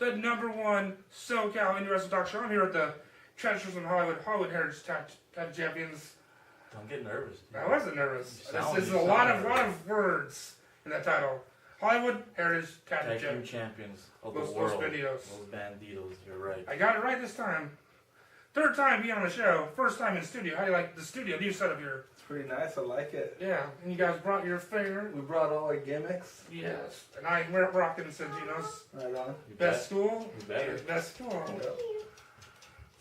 the #1 SoCal Indie Wrestling Talk Show. I'm here with the Treasures in Hollywood Heritage Tag Champions. Don't get nervous. Dude. I wasn't nervous. This is a lot of words in that title. Hollywood Heritage Tag Champions of the Los world. Bandidos. Los Bandidos, you're right. I got it right this time. Third time being on the show. First time in studio. How do you like the studio? New setup here. It's pretty nice. I like it. Yeah, and you guys brought your favorite. We brought all our gimmicks. Yes, and we're rocking Santino's. Right on. Best school. You better. Best school. Yep.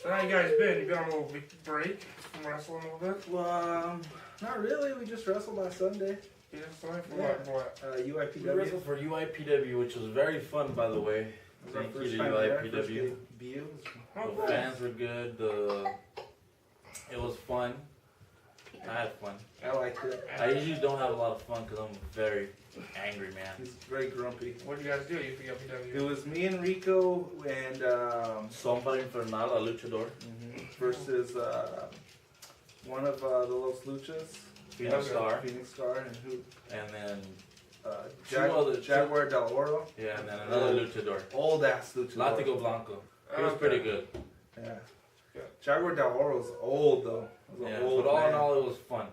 So how you guys been? You been on a little break from wrestling a little bit? Well, not really. We just wrestled last Sunday. Yeah, sorry for what? We UIPW. wrestled for UIPW, which was very fun, by the way. It was our Thank you first to time there, first UIPW. debut. The fans were good. It was fun. I had fun. I liked it. I usually don't have a lot of fun because I'm very angry, man. He's very grumpy. What did you guys do at UPW? It was me and Rico and Somebody Infernal, a luchador. versus one of the Los Luchas. Phoenix Star. Phoenix Star and who? And then, Jaguar Del Oro. yeah, and then another luchador. Old ass luchador. Latigo Blanco. It was pretty good. Yeah. Yeah. Jaguar Del Oro's old though. Yeah, Old but all in man. all, it was fun.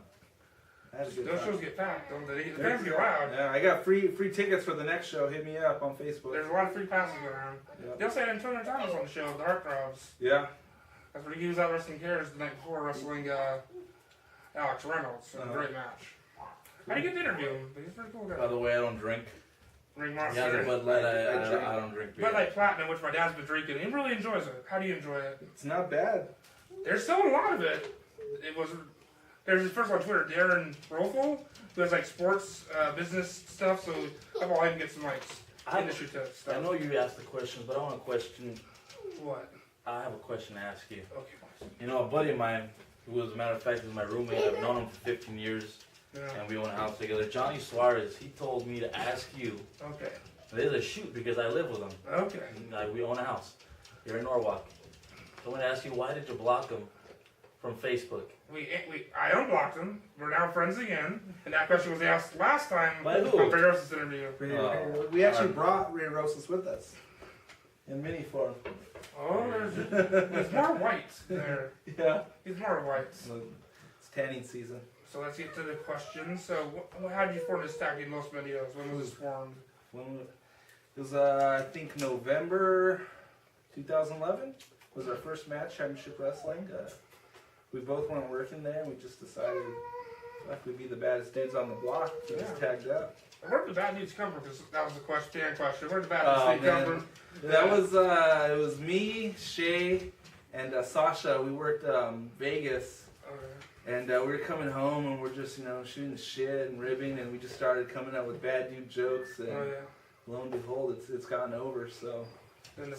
I had a good Those time. shows get packed, don't they? The fans get loud. Yeah, I got free tickets for the next show. Hit me up on Facebook. There's a lot of free passes around. Yep. They'll say Antonio Thomas on the show, the Heartthrobs. Yeah. That's where he was out wrestling Cares the night before wrestling Alex Reynolds. So great match. How do you get to interview him? He's a pretty cool By guy. the way, I don't drink. Ring Yeah, the Monster. Bud Light, drink. I don't drink beer. Bud Light Platinum, which my dad's been drinking. He really enjoys it. How do you enjoy it? It's not bad. There's still a lot of it. There's this person on Twitter, Darren Rofel, who has like sports, business stuff, so I've all him get some like industry stuff. I know you asked the questions, but I want to question. What? I have a question to ask you. Okay. You know, a buddy of mine, who as a matter of fact is my roommate, I've known him for 15 years, Yeah. and we own a house together. Johnny Suarez, he told me to ask you. Okay. There's a shoot because I live with him. Okay. We own a house here in Norwalk. So I'm going to ask you, why did you block him from Facebook? I unblocked him. We're now friends again. And that question was asked last time By who? on Barros' interview. We actually brought Ray Rosas with us in mini form. Oh, there's more whites there. Yeah. He's more whites. It's tanning season. So let's get to the question. So, how did you form this tag team, Los Bandidos? When was this formed? It was I think November 2011 was our first match, Championship Wrestling. We both weren't working there, and we just decided like we'd be the baddest dudes on the block. We just tagged up. Where did the bad news come from? Because that was the question. Where did the bad news come from? That was it was me, Shay, and Sasha. We worked Vegas, and we were coming home, and we're just shooting shit and ribbing, and we just started coming up with bad dude jokes, and lo and behold, it's gotten over. So.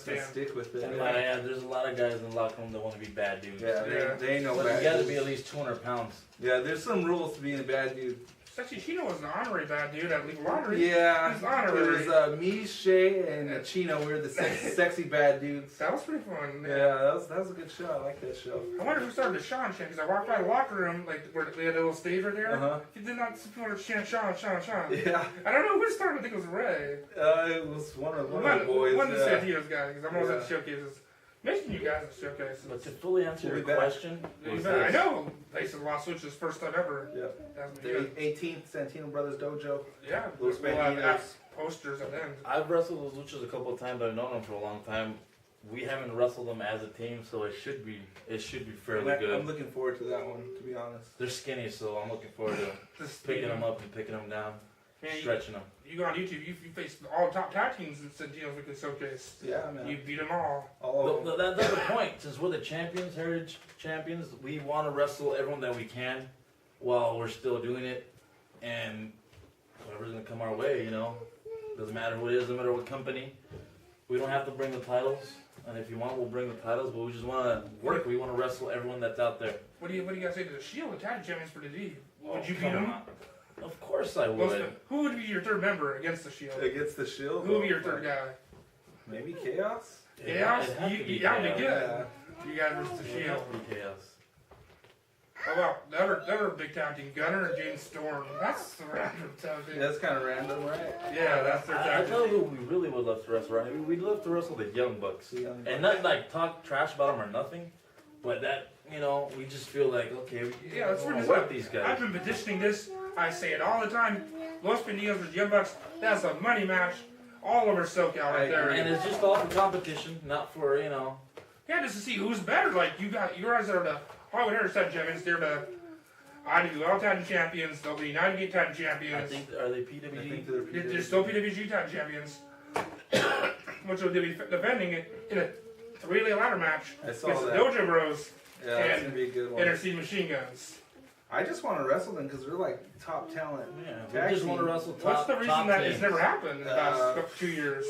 Just stick with it. Yeah, there's a lot of guys in the locker room that want to be bad dudes. Yeah, they ain't no But bad you got to dudes. be at least 200 pounds. Yeah, there's some rules to being a bad dude. Actually, Chino was an honorary bad dude at Legal Lottery. Yeah, He's honorary. it was me, Shay, and Chino. We were the sexy bad dudes. That was pretty fun. Yeah, that was a good show. I like that show. I wonder who started the Sean chant, because I walked by the locker room, like where they had a little stage right there. Uh-huh. He did not support chant Sean. Yeah, I don't know who started. I think it was Ray. it was one of the boys. One of the Santino's guys, because I'm always at the showcases. Mention you guys at showcases. But to fully answer We'll your be back. question, was I this. know they said Lost Switch is first time ever. Yeah, That's the good. 18th Santino Brothers Dojo. Yeah, Los we'll have Bandidos. posters at the end. I've wrestled those luchas a couple of times. I've known them for a long time. We haven't wrestled them as a team, so it should be fairly I'm good. looking forward to that one, to be honest. They're skinny, so I'm looking forward to picking them up and picking them down, Man, stretching them. You go on YouTube, you face all the top tag teams in Santino's we could showcase. Yeah, man. You beat them all. All of them. That's the point. Since we're the champions, heritage champions, we want to wrestle everyone that we can while we're still doing it. And whoever's going to come our way, doesn't matter who it is, doesn't matter what company. We don't have to bring the titles. And if you want, we'll bring the titles. But we just want to work. We want to wrestle everyone that's out there. What do you guys say to the Shield, the tag champions for the D? Would you beat Come them? on. Of course I would. Who would be your third member against the Shield? Against the Shield. Who would be your third guy? Maybe Chaos. Chaos? It'd have to be That would be Chaos. good. You guys versus the It'd Shield. have to be Chaos. How about the other big tag team, Gunner and James Storm? That's the random tag team. That's kind of random, right? Yeah, that's their I tag tell team. you who we really would love to wrestle, right? I mean, we'd love to wrestle the Young Bucks. And not like talk trash about them or nothing, but that, you know, we just feel like, okay, Yeah, let's we bring this work up. these guys. I've been petitioning this. I say it all the time. Los Bandidos versus Young Bucks. That's a money match all over SoCal right there. And it's just all for competition, not for, you know. Yeah, just to see who's better. Like, you guys are the Hollywood Heritage Tag Champions. They're the IWL Tag Champions. They'll be United Gate Tag I Champions. think, are they I PWG? think they're They're still PWG Tag Champions. Which will be defending it in a three-way ladder match I saw against the that. Dojo Bros Yeah, that's and gonna be a good one. Intercede Machine Guns. I just want to wrestle them because they're like top talent. Yeah, Tag we just want to team. wrestle top. What's the reason top that teams. it's never happened in the past 2 years?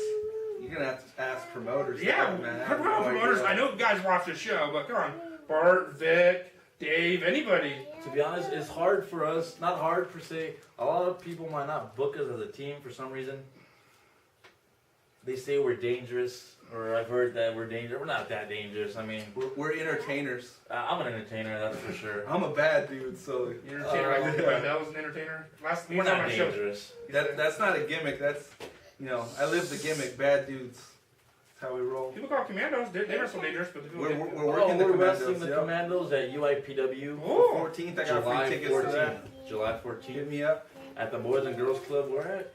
You're gonna have to ask promoters. Yeah, that, man. I have no promoters. idea. I know guys watch the show, but come on, Bart, Vic, Dave, anybody. To be honest, it's hard for us. Not hard per se. A lot of people might not book us as a team for some reason. They say we're dangerous, or I've heard that we're dangerous. We're not that dangerous. I mean, We're entertainers. I'm an entertainer, that's for sure. I'm a bad dude, so Entertainer, like yeah. Brandell was an entertainer. Last We're week on not my show. dangerous. that's not a gimmick. That's, you know, I live the gimmick. Bad dudes. That's how we roll. People call commandos. They wrestle dangerous, but people We're get- working the we're commandos. wrestling the yep. commandos at UIPW. Oh, 14th, I got July free tickets to 14th. that. July Hit 14th. me up. At the Boys and Girls Club, we're at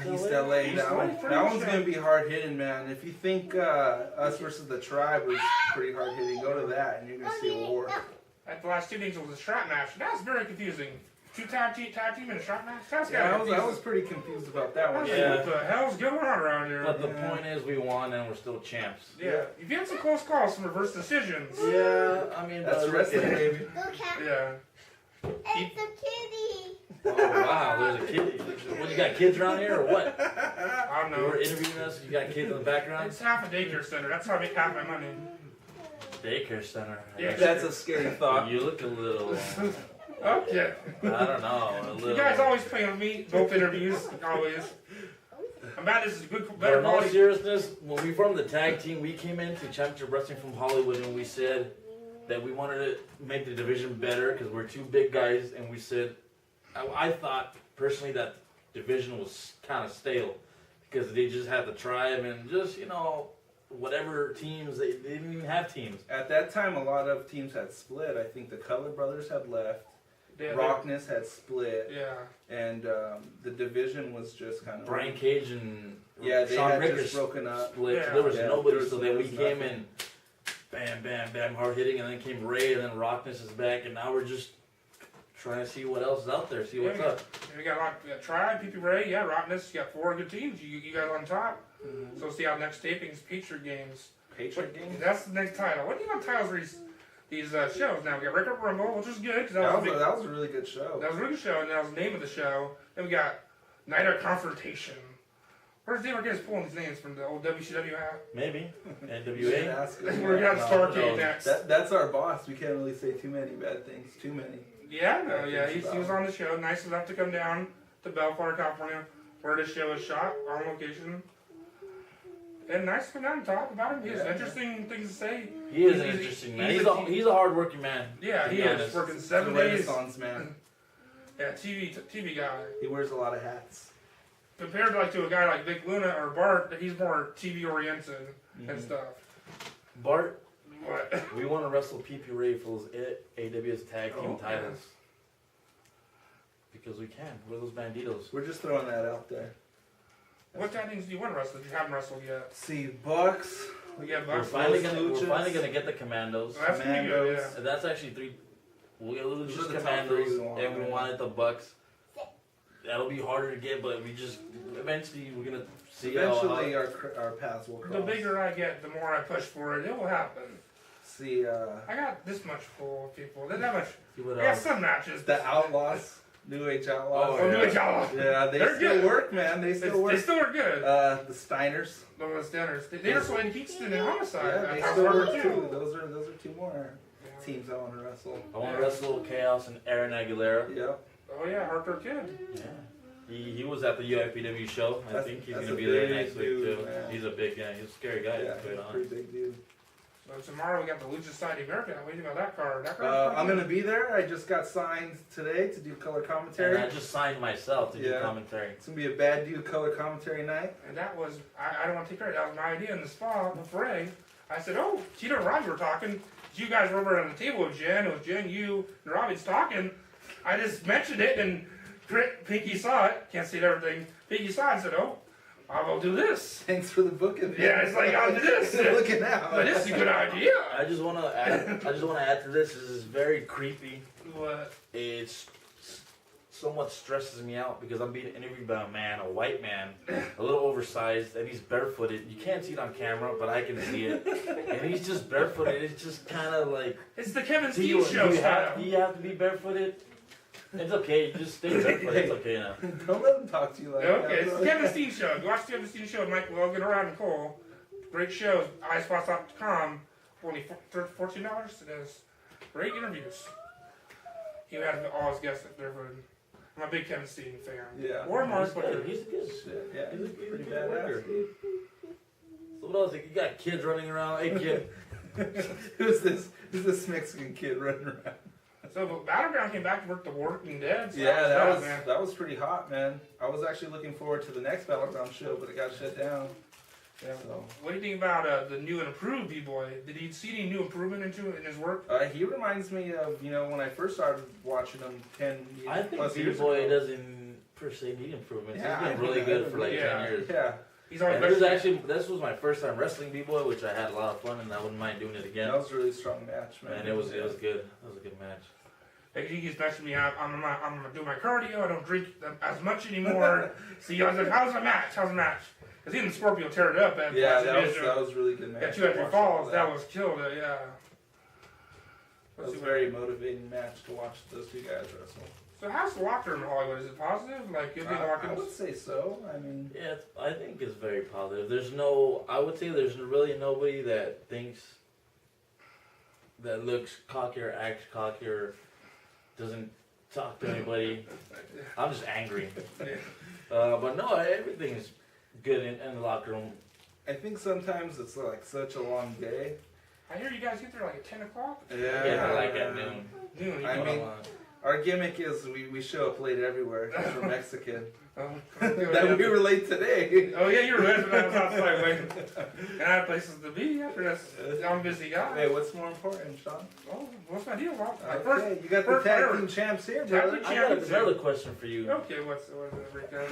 East LA. East That, LA, one, pretty that much, one's yeah. gonna be hard hitting, man. If you think us versus the Tribe was pretty hard hitting, go to that and you're gonna see a war. at the last 2 days it was a strap match. That was very confusing. 2 tag team and a strap match. That's Yeah, kind of I was pretty confused about that one. Yeah. What the hell's going on around here? But the Yeah. point is, we won and we're still champs. Yeah, you've had some close calls, some reverse decisions. Yeah, I mean, That's wrestling, baby. Go cat. Yeah. It's a kitty. Oh wow, there's a kid. What, you got kids around here or what? I don't You were know. interviewing us. You got kids in the background. It's half a daycare center. That's how I make half my money. Daycare center. Yeah. That's a scary thought. You look a little. Okay. I don't know. A little. You guys always play with me, both interviews, always. I'm bad. This is good, But better in all quality. seriousness, when we formed the tag team, we came into Championship Wrestling from Hollywood and we said that we wanted to make the division better because we're 2 big guys, and we said, I thought personally that division was kind of stale because they just had the Tribe and just, you know, whatever teams, they didn't even have teams. At that time, a lot of teams had split. I think the Color Brothers had left. Yeah, Rockness had split. yeah. And the division was just kind of... Brian Cage and Yeah, they Sean had Rickers just broken up. split. Yeah. There was Yeah, nobody, there was- so there then we was came nothing. in, bam, bam, bam, hard hitting, and then came Ray, and then Rockness is back, and now we're just trying to see what else is out there, see what's Yeah. up. We got Tribe, PP Ray, yeah, Rottenness. You got 4 good teams. You guys on top. So see how next tapings, Patriot Games. Patriot Games? That's the next title. What do you want titles for these shows now? We got Record Rumble, which is good because That was a really good show. that was a really good show, and that was the name of the show. Then we got Night of Confrontation. Where's Dave Arquez pulling these names from the old WCW hat? Maybe. You should NWA. ask We're him. gonna have No, Starcade no, next. That's our boss. We can't really say too many bad things. Too many. Yeah, no, yeah, he was on the show. Nice enough to come down to Bellflower, California, where the show is shot on location. And nice to come down and talk about him. He has Yeah. interesting things to say. He is an He's- interesting man. he's He's a hard-working man. Yeah, to he be is honest. working He's a 7 days. Renaissance man. Yeah, TV guy. He wears a lot of hats. Compared to a guy like Vic Luna or Bart, he's more TV oriented and stuff. Bart, What? we want to wrestle PP Ray for those AWS tag team Oh, titles. Because we can. We're those banditos. We're just throwing that out there. What tag teams do you want to wrestle? You haven't wrestled yet. See, Bucks. We got We're Bucks. finally Los gonna Luchas. get the Commandos. Well, that's pretty good, yeah. And that's actually 3. We'll get Those Luchas are the top Commandos, three we want, and we right? wanted the Bucks. That'll be harder to get, but we just eventually we're gonna see Eventually, how. our paths will cross. The bigger I get, the more I push for it. It will happen. See, I got this much full of people. Not that much. See what I got else. some matches. the Outlaws, New Age Outlaws. Oh, yeah. New Age Outlaws. Yeah, they They're still good. work, man. They still work. They still are good. The Steiners. Those Stanners. They wrestle in Kingston and Homicide. Yeah, they That's still hard work too. Those are 2 more Yeah. teams I want to wrestle. I want to wrestle Chaos and Aaron Aguilera. Yep. Oh yeah, Hardcore Kid. Yeah. He was at the UIPW show. I That's- think he's that's gonna a be there big next week dude, too. man. He's a big guy. He's a scary guy. Yeah, to he's put a on. pretty big dude. So tomorrow we got the Lucha Society America. What do you think about that card? I'm gonna be there. I just got signed today to do color commentary. And I just signed myself to do commentary. It's gonna be a bad dude color commentary night. And that was, I don't want to take credit, that was my idea in the spa with Ray. I said, oh, Tito and Robbie were talking. You guys were over on the table with Jen. It was Jen, you, and Robbie's talking. I just mentioned it, and Pinky saw it. Can't see everything. Pinky saw it and said, oh, I will do this. Thanks for the booking. Yeah, it's like, I'll do this. Looking out. But this is a good idea. I just want to add to this. This is very creepy. What? It's somewhat stresses me out because I'm being interviewed by a white man, a little oversized, and he's barefooted. You can't see it on camera, but I can see it. And he's just barefooted. It's just kind of like... It's the Kevin Steve show do style. you have to be barefooted? It's okay. Just stay barefooted. It's okay now. Don't let him talk to you like that. Okay, it's the Kevin Steve show. Go watch the Kevin Steve show with Mike Logan or Adam Cole. Great shows. iSpots.com. Only $14 it is. Great interviews. He had all his guests there for... I'm a big Kevin Steen fan. Yeah. Or Mark, but He's good. Shit, yeah. He's a Pretty good worker. badass. So what else? You got kids running around. Hey, kid. Who's this Mexican kid running around? So but Battleground came back to work The Walking Dead. So Yeah, man. that was pretty hot, man. I was actually looking forward to the next Battleground show, but it got shut down. Yeah. So. What do you think about the new and improved B-Boy? Did he see any new improvement in his work? He reminds me of, when I first started watching him 10 years I think plus years B-Boy ago. doesn't per se need improvements. Yeah, He's been really good for like 10 years. Yeah. He's always This was my first time wrestling B-Boy, which I had a lot of fun, and I wouldn't mind doing it again. That was a really strong match, man. And it was good. That was a good match. Like he keeps messaging me. I'm gonna do my cardio. I don't drink as much anymore. See, I was like, how's the match? Because even Scorpio teared it up. That was really good match. Yeah, 2 after falls. That was killed. Yeah. That was a very motivating match to watch those two guys wrestle. So how's the locker room in Hollywood? Is it positive? Like, you think I would say so. I mean, yeah, I think it's very positive. I would say there's really nobody that looks cocky or acts cocky or doesn't talk to anybody. I'm just angry. But no, everything's good in the locker room. I think sometimes it's like such a long day. I hear you guys get there like at 10 o'clock? Yeah, like at noon. I mean, our gimmick is we show up late everywhere because we're Mexican. That we were late today. Oh yeah, you were late when I was outside waiting. And I had places to be after this. I'm a busy guy. Hey, what's more important, Sean? Oh, what's my deal, Bob? Okay, you got the tag team champs here, brother. I got another question for you. Okay, what's the breakdown?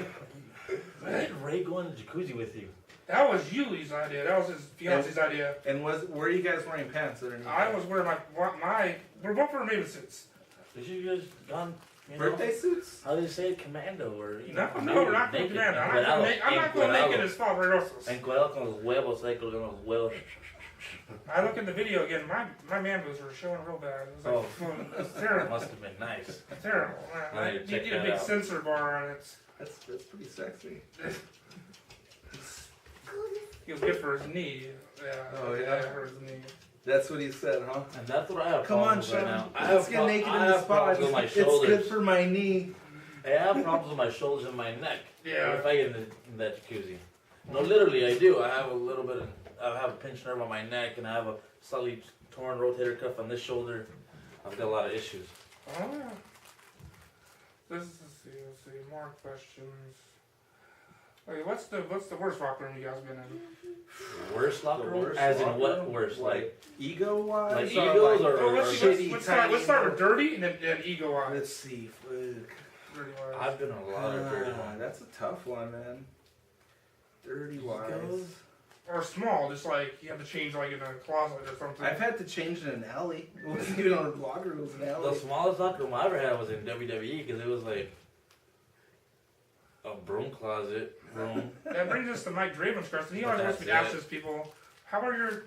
Why did Ray go in the jacuzzi with you? That was Yuli's idea. That was his fiance's idea. And were you guys wearing pants underneath? I was wearing we're both wearing Maven suits. Did you guys gone? Birthday suits? How do you say it? Commando or No, we're not going commando. I'm not going naked as Father Rosos. Encuadrado con los huevos, like con los huevos. I look in the video again. My man boobs were showing real bad. It was like, it was terrible. Must have been nice. Terrible. You need a big sensor bar on it. That's pretty sexy. He was good for his knee. Yeah. Oh yeah. For his knee. That's what he said, huh? And that's what I have Come on, problems right Sean. now. Let's get naked in the spot. With my It's shoulders. good for my knee. Hey, I have problems with my shoulders and my neck. Yeah. If I get in that jacuzzi. No, literally, I do. I have a pinched nerve on my neck, and I have a slightly torn rotator cuff on this shoulder. I've got a lot of issues. Oh yeah. Let's see. More questions. Okay, what's the worst locker room you guys been in? Worst locker room? worst As in locker what room? worst? Like ego-wise? Like egos or Oh, let's shitty, let's start with dirty and then ego wise. Let's see. Dirty wise. I've been in a lot of dirty ones. That's a tough one, man. Dirty-wise. Egos? Or small, just like you have to change like in a closet or something. I've had to change in an alley. It wasn't even on a locker room, it was an alley. The smallest locker room I ever had was in WWE because it was like a broom closet room. That brings us to Mike Draven's question. He always wants me to ask his people, how are you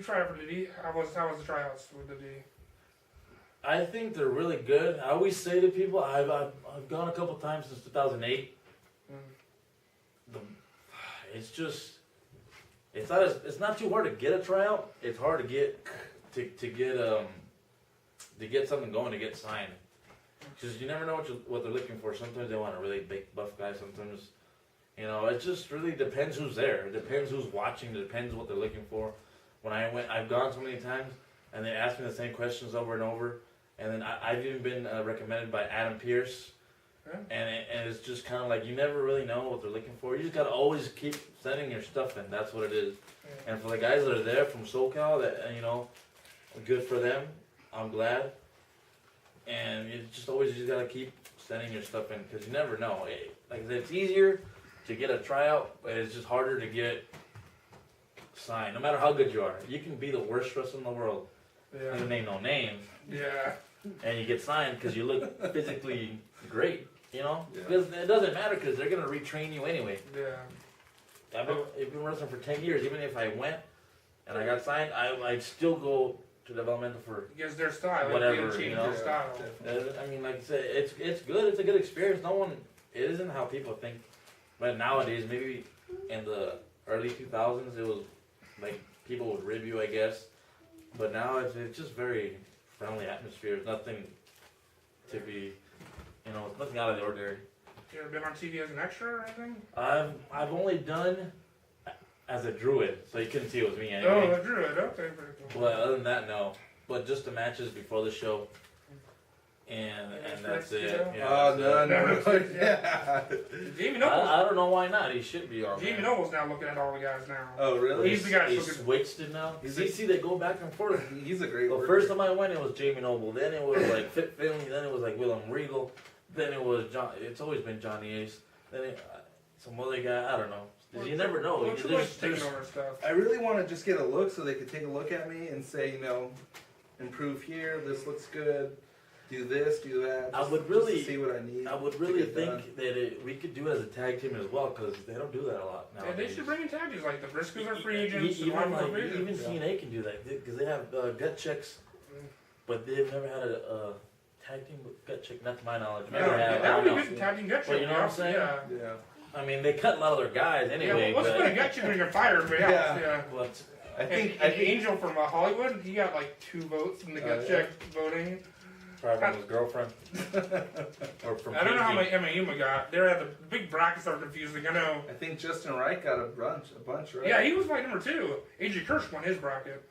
try out for the D? How was the tryouts with the D? I think they're really good. I always say to people, I've gone a couple times since 2008. It's not too hard to get a tryout. It's hard to get something going, to get signed. Because you never know what they're looking for. Sometimes they want a really big buff guy. Sometimes, it just really depends who's there. It depends who's watching. It depends what they're looking for. when I've gone so many times, and they ask me the same questions over and over. And then I've even been recommended by Adam Pierce. Yeah. And it's just kind of like you never really know what they're looking for. You just gotta always keep sending your stuff in. That's what it is. Yeah. And for the guys that are there from SoCal, that good for them. I'm glad. And you just gotta keep sending your stuff in because you never know. Like I said, it's easier to get a tryout, but it's just harder to get signed. No matter how good you are, you can be the worst wrestler in the world. Yeah. I'm gonna name no names. Yeah. And you get signed because you look physically great. Yeah. Because it doesn't matter because they're gonna retrain you anyway. Yeah. I've been wrestling for 10 years. Even if I went and I got signed, I'd still go to developmental for Because their style. whatever. They change You know? their style. I mean, like I said, it's good. It's a good experience. It isn't how people think. But nowadays, maybe in the early 2000s, it was like people would rib you, I guess. But now it's just very friendly atmosphere. It's nothing to be, it's nothing out of the ordinary. You ever been on TV as an extra or anything? I've only done as a druid, so you couldn't see it was me Oh, anyway. a druid. Okay, very cool. But other than that, no. But just the matches before the show, and that's it. Yeah, Oh, that's no, it. no. Yeah. Jamie Noble's, I don't know why not. He should be on. Jamie there. Noble's now looking at all the guys now. Oh, really? He's the guy He that's looking. switched it now. See, they go back and forth. He's a great The worker. first time I went, it was Jamie Noble. Then it was like Fit Finley. Then it was like Willem Regal. Then it was John. It's always been Johnny Ace. Then some other guy. I don't know. You never know. Well, Triple H's taking over stuff. I really want to just get a look so they could take a look at me and say, improve here, this looks good, do this, do that. I would just really- to see what I need. I would to really get done. think that we could do it as a tag team as well because they don't do that a lot now. Yeah, they should bring in tag teams like the Briscoes are free agents. and Even, Lionel like, are free agents. even TNA can do that because they have gut checks, but they've never had a tag team with gut check, not to my knowledge. Maybe Yeah, they have, I that would don't be know. good tag team gut But check. you know what I'm saying? Yeah. Yeah. I mean, they cut a lot of their guys anyway. Yeah, what's but, going to gut check when you're fired? But yeah. but I think And Angel from Hollywood, he got like 2 votes in the gut yeah. check voting. probably from his girlfriend. Or from I don't know how Pinky. many Emma Yuma got. They're at the big brackets are confusing. I know. I think Justin Wright got a bunch, right? Yeah, he was like number 2. AJ Kirsch won his bracket.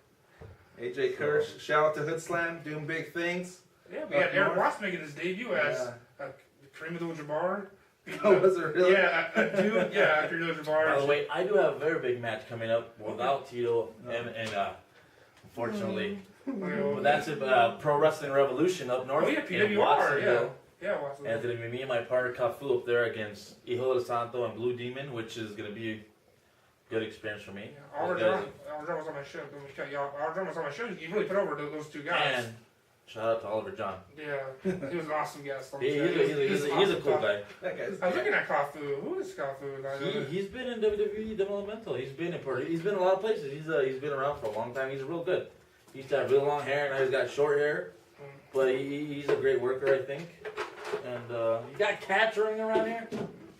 AJ Kirsch, shout out to Hood Slam, doing big things. Yeah, we had Up Eric north. Watts making his debut as Kareem Abdul-Jabbar. Oh, was it really? Yeah, a dude. Yeah, Kareem Abdul-Jabbar. By the way, I do have a very big match coming up without Tito, and unfortunately, but that's a Pro Wrestling Revolution up north Oh yeah, in PWR. Yeah, Watsonville. yeah, Watsonville. And it's gonna be me and my partner Cafu up there against Hijo del Santo and Blue Demon, which is gonna be a good experience for me. Yeah, Oliver John was on my show. Oliver John was on my show. He really put over those 2 guys. And shout out to Oliver John. Yeah, he was an awesome guest. On the He's show. a cool guy. That guy's I was looking at Kafu. Who is Kafu? He's been in WWE developmental. He's been in a lot of places. He's been around for a long time. He's real good. He used to have real long hair, and now he's got short hair. But he's a great worker, I think. And you got cats running around here.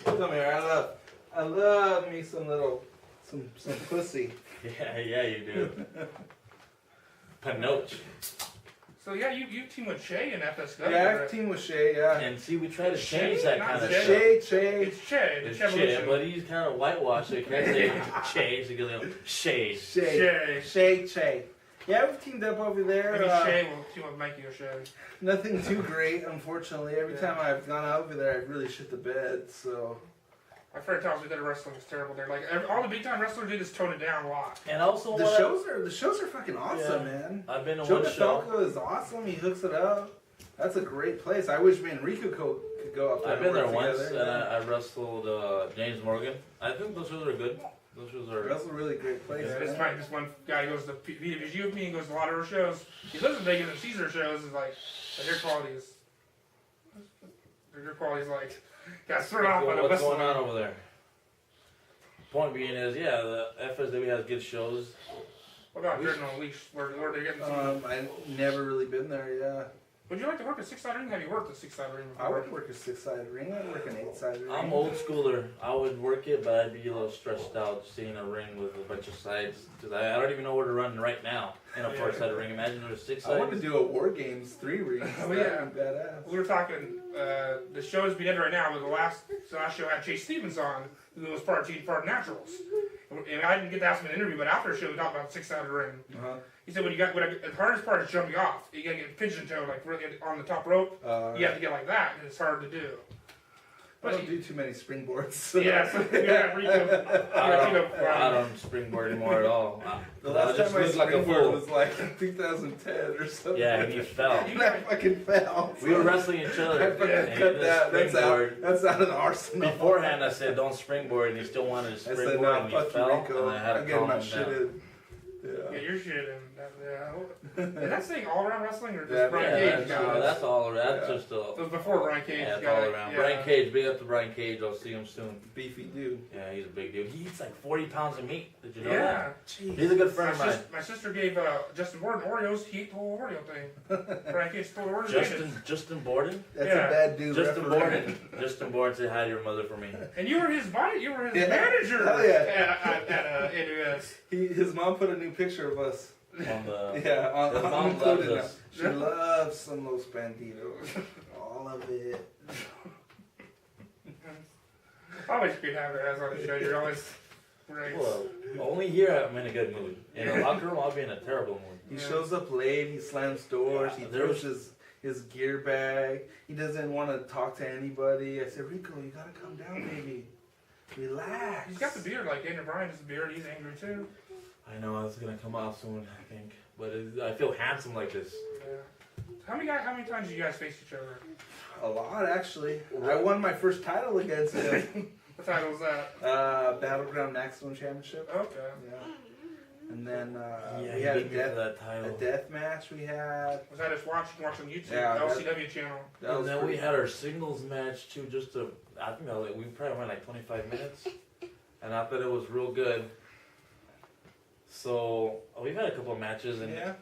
Come here, I love me some pussy. Yeah, you do. Panoche. So yeah, you team with Shay and FSW. Yeah, right? I've teamed with Shay, yeah. And see, we try to Shay, change that not kind of Shay. stuff. Shay. It's Shay. It's It's Shay, Evolution. but he's kind of whitewashed, so you can't say Shay. So you go, Shay. Shay. Yeah, we've teamed up over there. Maybe Shay will team with Mikey or Shay. Nothing too great, unfortunately. Every time I've gone over there, I've really shit the bed, so... My friend tells me that wrestling is terrible there. Like all the big time wrestlers do is tone it down a lot. And also, The shows are fucking awesome, man. I've been to Joe one show. DeFalco is awesome. He hooks it up. That's a great place. I wish me and Rico could go up there. I've been there and once, work and together. I wrestled James Morgan. I think those shows are good. Those shows are. That's a really great place. Yeah, man. this one guy goes to PWG with me and goes to a lot of her shows. He lives in Vegas and sees her shows. Is like, their quality is. Their quality is like, got thrown off by the What's wrestling. going on over there? Point being is, yeah, the FSW has good shows. What about Jordan on Leash? Where they're getting some. I've never really been there, yeah. Would you like to work a 6-sided ring? Have you worked a 6-sided ring I before? would work a 6-sided ring. I'd work an 8-sided ring. I'm old schooler. I would work it, but I'd be a little stressed out seeing a ring with a bunch of sides. Because I don't even know where to run right now in a 4-sided ring. Imagine there's 6 I sides. want to do a War Games 3 rings. Oh, That'd yeah. be badass. We were talking, the show is being ended right now, but the last show had Chase Stevens on, who was part of Team Part Naturals. And and I didn't get to ask him in an interview, but after the show, we talked about 6-sided ring. Uh-huh. He said the hardest part is jumping off. You gotta get pigeon toe, like really on the top rope. You have to get like that, and it's hard to do. I don't do too many springboards. Yeah, so I don't springboard anymore at all. The last time I springboard was like 2010 or something. Yeah, and you fell. And I fucking fell. We were wrestling each other. I fucking cut that. That's out of the arsenal. Beforehand, I said don't springboard, and he still wanted to springboard, I said, no, and he fell, Rico. and I had to I'm getting calm my him shit down. in. Yeah, you're shitting. Is that saying all around wrestling or just Yeah, Brian Cage? That's all around. That's Yeah. just a. It was before Brian Cage. Yeah, it's got all it. around. Yeah. Brian Cage, big up to Brian Cage. I'll see him soon. Beefy dude. Yeah, he's a big dude. He eats like 40 pounds of meat. Did you know Yeah. that? Jeez. He's a good friend of mine. My sister gave Justin Borden Oreos. He ate the whole Oreo thing. Brian Cage stole the Oreos. Justin Borden? That's Yeah. a bad dude. Justin referee. Borden. Justin Borden said hi to your mother for me. And you were his buddy. You were his Yeah. manager Hell yeah. at NUS. His mom put a new picture of us. On the. Yeah, His I'm mom included loves now. us. She loves some Los Bandidos. All of it. Always good to have it as on the show. You're always great. Well, only here I'm in a good mood. In the locker room, I'll be in a terrible mood. He shows up late, he slams doors, he There's- throws his gear bag. He doesn't want to talk to anybody. I said, Rico, you gotta calm down, baby. Relax. He's got the beard like Daniel Bryan has a beard. He's angry too. I know it's gonna come out soon, I think. But I feel handsome like this. Yeah. How many times did you guys face each other? A lot, actually. I won my first title against him. What title was that? Battleground Maximum Championship. Okay. Yeah. And then Yeah, we he had beat me to that a title. death match we had. Was that just watching on YouTube? Yeah, LCW channel. That And was then we pretty- had our singles match too. I think we probably went like 25 minutes, and I thought it was real good. So we've had a couple of matches, and Yeah.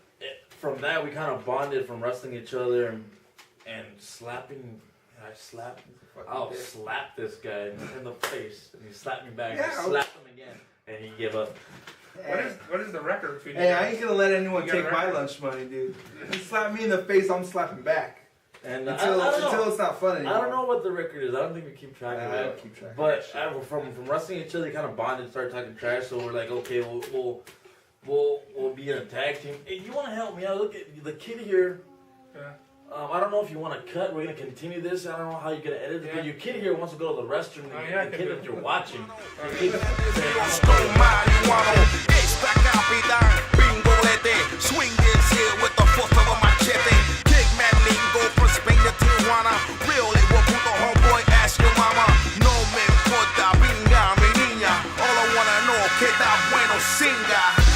from that we kind of bonded from wrestling each other and slapping. I'll dick. slap this guy in the face, and he slapped me back. Yeah, and I slapped him again, and he gave up. What is the record between you Hey, guys? I ain't gonna let anyone You got a take my record? lunch money, dude. You slap me in the face, I'm slapping back. And Until I don't know. it's not fun anymore. I don't know what the record is. I don't think we keep track of I it. don't keep track. But from wrestling each other, kind of bonded, started talking trash. So we're like, okay, we'll be in a tag team. Hey, you want to help me out? Look at the kid here. Yeah. I don't know if you want to cut. We're gonna continue this. I don't know how you're gonna edit it. But your kid here wants to go to the restroom. Oh, yeah, I the can kid do that it. you're watching. Oh, The kid yeah. saying, marihuana, esta capital, bingolete, swing this here with the force of a machete, kick mad lingo from Spain to Tijuana, really what puto homeboy, ask your mama, no me importa, pinga mi niña, all I wanna know, que ta bueno singa.